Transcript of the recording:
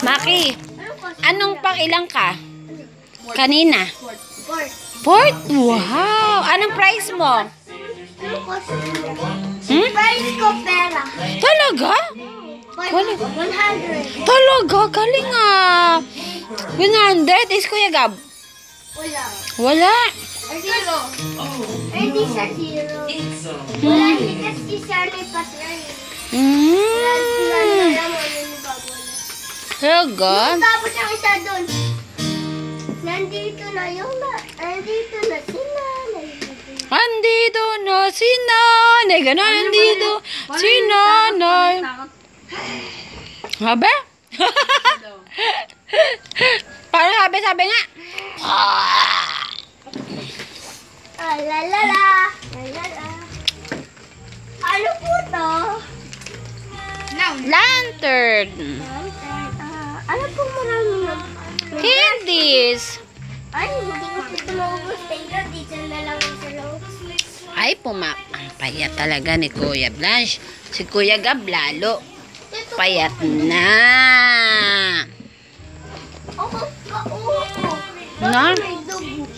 Maki, anong pang ilang ka? Kanina? Fourth. Fourth? Wow! Anong price mo? Price ko pera. Talaga? 100. Talaga? Galing ah! 100? Is Kuya Gab? Wala. Wala. Zero. Hindi sa zero. Wala si kasi siya na patray. Talaga? Tapos ang isa doon. Nandito na yung nandito na si nanay. Andito na si nanay. Ganon, andito si nanay. Habe? Paano sabi nga? Alalala. Alala. Ano po to? Lantern. Ano po maraming Candies. Ay, hindi ko po maubos. Tingnan, dito na lang sa loob. Ay, ang payat talaga ni Kuya Blanche. Si Kuya Gab lalo. Payat na. Ako, kaupo. Na? May dugo.